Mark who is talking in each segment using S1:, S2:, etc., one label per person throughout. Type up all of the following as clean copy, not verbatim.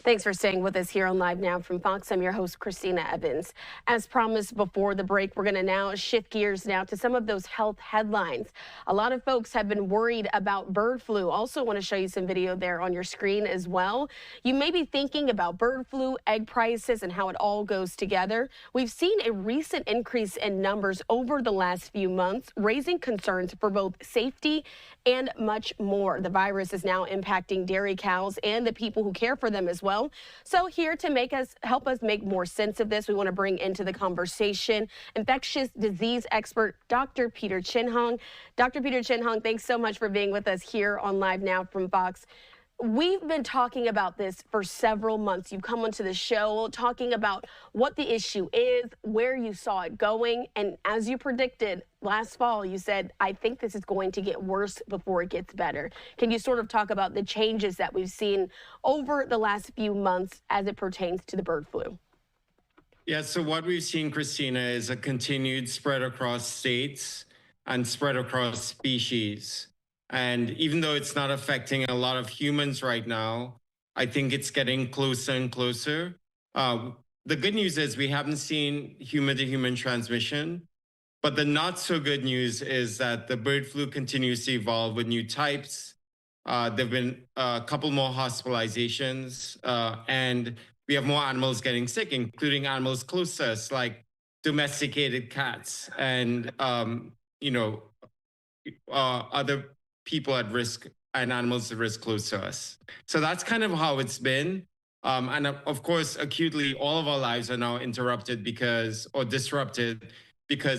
S1: Thanks for staying with us here on Live Now from Fox. I'm your host, Christina Evans. As promised before the break, we're going to now shift gears now to some of those health headlines. A lot of folks have been worried about bird flu. Also want to show you some video there on your screen as well. You may be thinking about bird flu, egg prices, and how it all goes together. We've seen a recent increase in numbers over the last few months, raising concerns for both safety and much more. The virus is now impacting dairy cows and the people who care for them as well. So here to help us make more sense of this, we want to bring into the conversation infectious disease expert Dr. Peter Chin-Hong. Dr. Peter Chin-Hong, thanks so much for being with us here on Live Now from Fox. We've been talking about this for several months. You've come onto the show talking about what the issue is, where you saw it going, and as you predicted last fall, you said, I think this is going to get worse before it gets better. Can you sort of talk about the changes that we've seen over the last few months as it pertains to the bird flu?
S2: Yeah, so what we've seen, Christina, is a continued spread across states and spread across species. And even though it's not affecting a lot of humans right now, I think it's getting closer and closer. The good news is we haven't seen human-to-human transmission, but the not so good news is that the bird flu continues to evolve with new types. There have been a couple more hospitalizations, and we have more animals getting sick, including animals close to us, like domesticated cats and, other people at risk and animals at risk close to us. So that's kind of how it's been. And of course, acutely, all of our lives are now disrupted because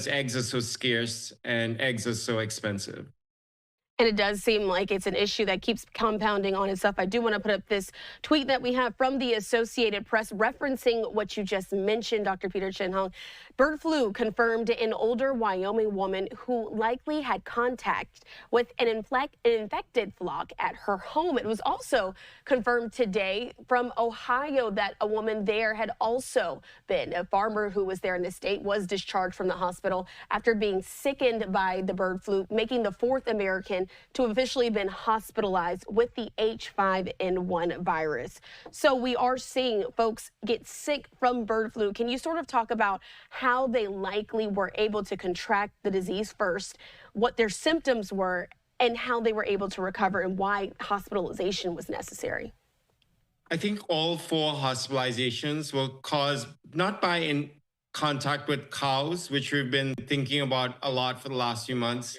S2: eggs are so scarce and eggs are so expensive.
S1: And it does seem like it's an issue that keeps compounding on itself. I do want to put up this tweet that we have from the Associated Press referencing what you just mentioned, Dr. Peter Chin-Hong. Bird flu confirmed in older Wyoming woman who likely had contact with an infected flock at her home. It was also confirmed today from Ohio that a woman there had also been. A farmer who was there in the state was discharged from the hospital after being sickened by the bird flu, making the fourth American to have officially been hospitalized with the H5N1 virus. So we are seeing folks get sick from bird flu. Can you sort of talk about how they likely were able to contract the disease first, what their symptoms were, and how they were able to recover and why hospitalization was necessary?
S2: I think all four hospitalizations were caused not by in contact with cows, which we've been thinking about a lot for the last few months,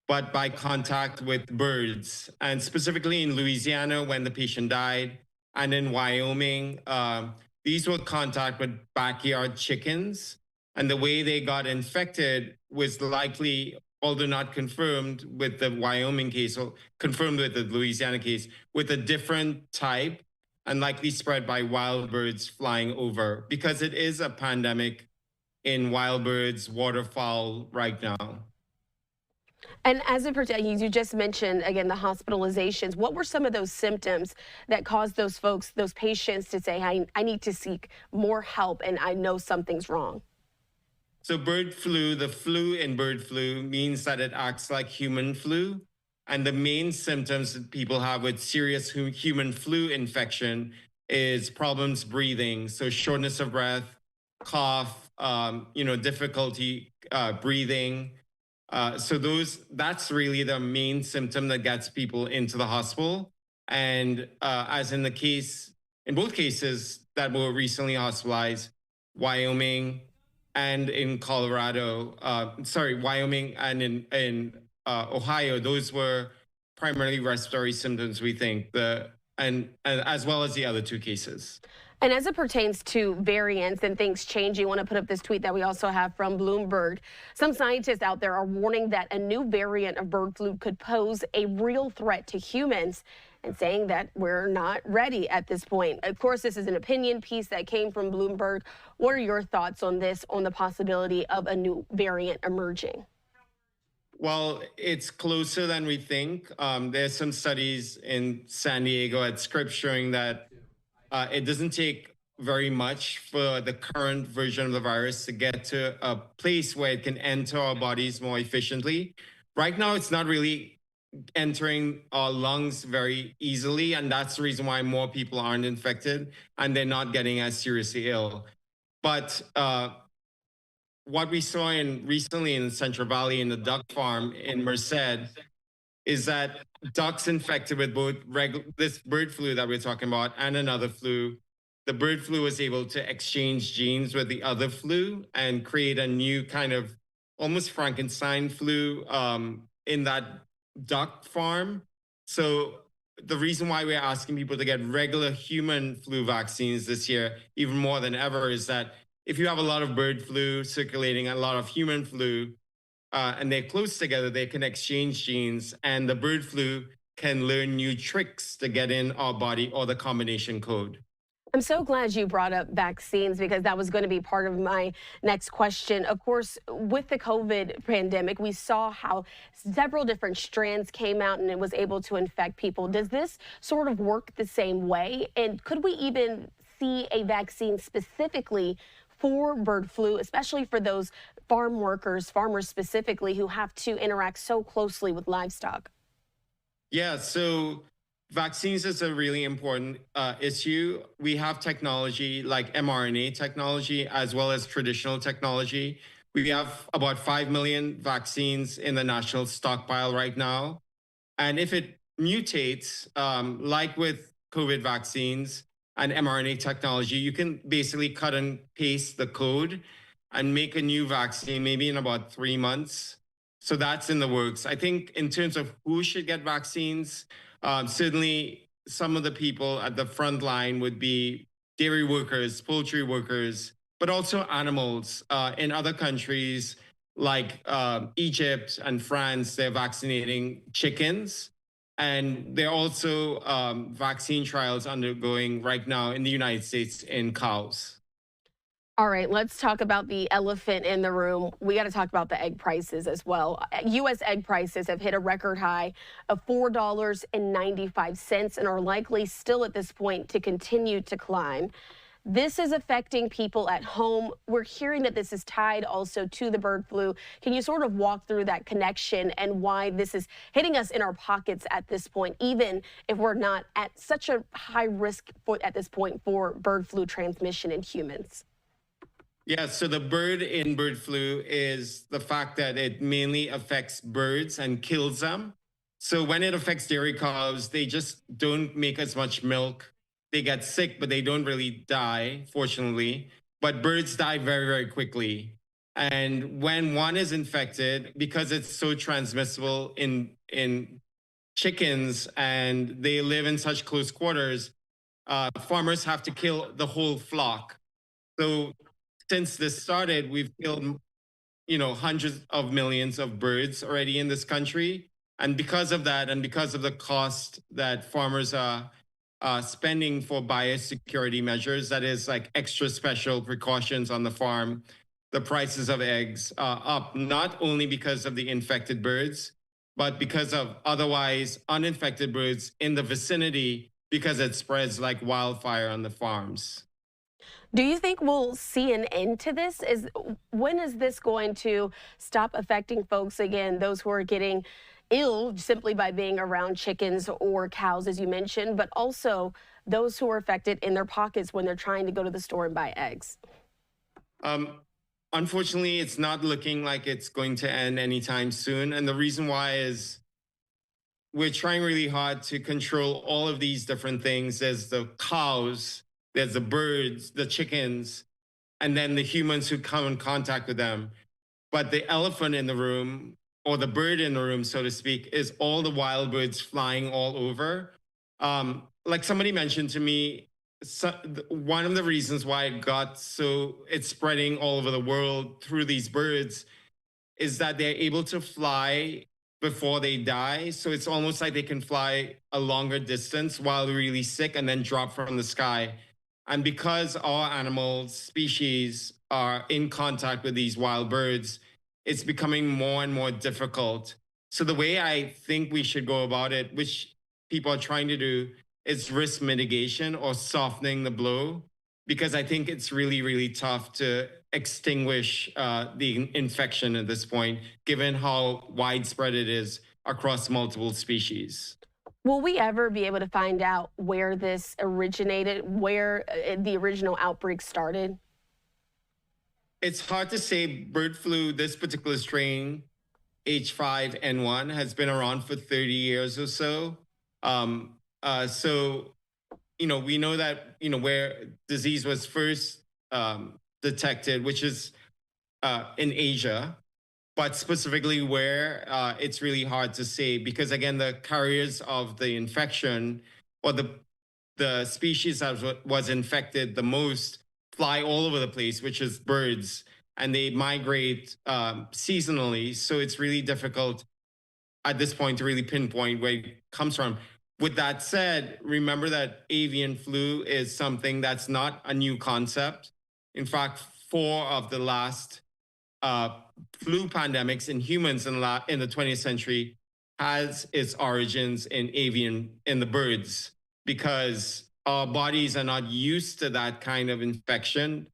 S2: but by contact with birds. And specifically in Louisiana, when the patient died, and in Wyoming, these were contact with backyard chickens. And the way they got infected was likely, although not confirmed with the Wyoming case, or confirmed with the Louisiana case, with a different type and likely spread by wild birds flying over, because it is a pandemic in wild birds, waterfowl right now.
S1: And as it pertains, you just mentioned, again, the hospitalizations. What were some of those symptoms that caused those folks, those patients to say, I need to seek more help and I know something's wrong?
S2: So bird flu, the flu in bird flu means that it acts like human flu. And the main symptoms that people have with serious human flu infection is problems breathing. So shortness of breath, cough, difficulty breathing. So that's really the main symptom that gets people into the hospital. And as in both cases that were recently hospitalized, Wyoming and in Colorado, Wyoming and in Ohio, those were primarily respiratory symptoms, we think, and as well as the other two cases.
S1: And as it pertains to variants and things changing, I want to put up this tweet that we also have from Bloomberg. Some scientists out there are warning that a new variant of bird flu could pose a real threat to humans and saying that we're not ready at this point. Of course, this is an opinion piece that came from Bloomberg. What are your thoughts on this, on the possibility of a new variant emerging?
S2: Well, it's closer than we think. There's some studies in San Diego at Scripps showing that it doesn't take very much for the current version of the virus to get to a place where it can enter our bodies more efficiently. Right now, it's not really entering our lungs very easily. And that's the reason why more people aren't infected and they're not getting as seriously ill. But what we saw in recently in the Central Valley in the duck farm in Merced is that ducks infected with both this bird flu that we're talking about and another flu, the bird flu was able to exchange genes with the other flu and create a new kind of almost Frankenstein flu in that duck farm. So the reason why we're asking people to get regular human flu vaccines this year, even more than ever, is that if you have a lot of bird flu circulating, a lot of human flu, and they're close together, they can exchange genes, and the bird flu can learn new tricks to get in our body or the combination code.
S1: I'm so glad you brought up vaccines because that was going to be part of my next question. Of course, with the COVID pandemic, we saw how several different strands came out and it was able to infect people. Does this sort of work the same way? And could we even see a vaccine specifically for bird flu, especially for those farm workers, farmers specifically, who have to interact so closely with livestock?
S2: Yeah, so vaccines is a really important issue. We have technology like mRNA technology as well as traditional technology. We have about 5 million vaccines in the national stockpile right now. And if it mutates, like with COVID vaccines and mRNA technology, you can basically cut and paste the code and make a new vaccine maybe in about 3 months. So that's in the works. I think in terms of who should get vaccines, certainly some of the people at the front line would be dairy workers, poultry workers, but also animals. In other countries like Egypt and France, they're vaccinating chickens. And there are also vaccine trials undergoing right now in the United States in cows.
S1: All right, let's talk about the elephant in the room. We got to talk about the egg prices as well. U.S. egg prices have hit a record high of $4.95 and are likely still at this point to continue to climb. This is affecting people at home. We're hearing that this is tied also to the bird flu. Can you sort of walk through that connection and why this is hitting us in our pockets at this point, even if we're not at such a high risk at this point for bird flu transmission in humans?
S2: Yeah, so the bird in bird flu is the fact that it mainly affects birds and kills them. So when it affects dairy cows, they just don't make as much milk. They get sick, but they don't really die, fortunately. But birds die very, very quickly. And when one is infected, because it's so transmissible in chickens and they live in such close quarters, farmers have to kill the whole flock. So since this started, we've killed, hundreds of millions of birds already in this country. And because of that, and because of the cost that farmers are spending for biosecurity measures, that is like extra special precautions on the farm, the prices of eggs are up, not only because of the infected birds, but because of otherwise uninfected birds in the vicinity because it spreads like wildfire on the farms.
S1: Do you think we'll see an end to this? When is this going to stop affecting folks again, those who are getting ill simply by being around chickens or cows, as you mentioned, but also those who are affected in their pockets when they're trying to go to the store and buy eggs?
S2: Um, Unfortunately, it's not looking like it's going to end anytime soon. And the reason why is we're trying really hard to control all of these different things. There's the cows, there's the birds, the chickens, and then the humans who come in contact with them. But the elephant in the room, or the bird in the room, so to speak, is all the wild birds flying all over. Like somebody mentioned to me, so, one of the reasons why it's spreading all over the world through these birds is that they're able to fly before they die. So it's almost like they can fly a longer distance while they're really sick and then drop from the sky. And because our animal species are in contact with these wild birds, it's becoming more and more difficult. So the way I think we should go about it, which people are trying to do, is risk mitigation or softening the blow, because I think it's really, really tough to extinguish the infection at this point, given how widespread it is across multiple species.
S1: Will we ever be able to find out where this originated, where the original outbreak started?
S2: It's hard to say. Bird flu, this particular strain, H5N1, has been around for 30 years or so. So, we know that, where disease was first detected, which is in Asia, but specifically where, it's really hard to say because, again, the carriers of the infection or the species that was infected the most fly all over the place, which is birds, and they migrate seasonally. So it's really difficult at this point to really pinpoint where it comes from. With that said, remember that avian flu is something that's not a new concept. In fact, four of the last uh, flu pandemics in humans in the 20th century has its origins in the birds because our bodies are not used to that kind of infection.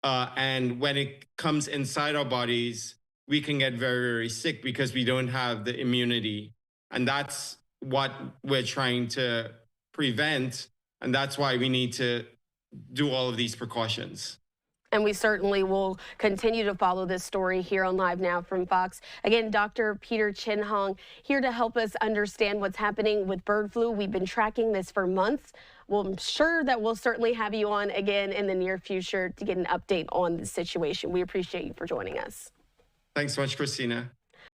S2: And when it comes inside our bodies, we can get very, very sick because we don't have the immunity. And that's what we're trying to prevent. And that's why we need to do all of these precautions.
S1: And we certainly will continue to follow this story here on Live Now from Fox. Again, Dr. Peter Chin-Hong here to help us understand what's happening with bird flu. We've been tracking this for months. Well, I'm sure that we'll certainly have you on again in the near future to get an update on the situation. We appreciate you for joining us.
S2: Thanks so much, Christina.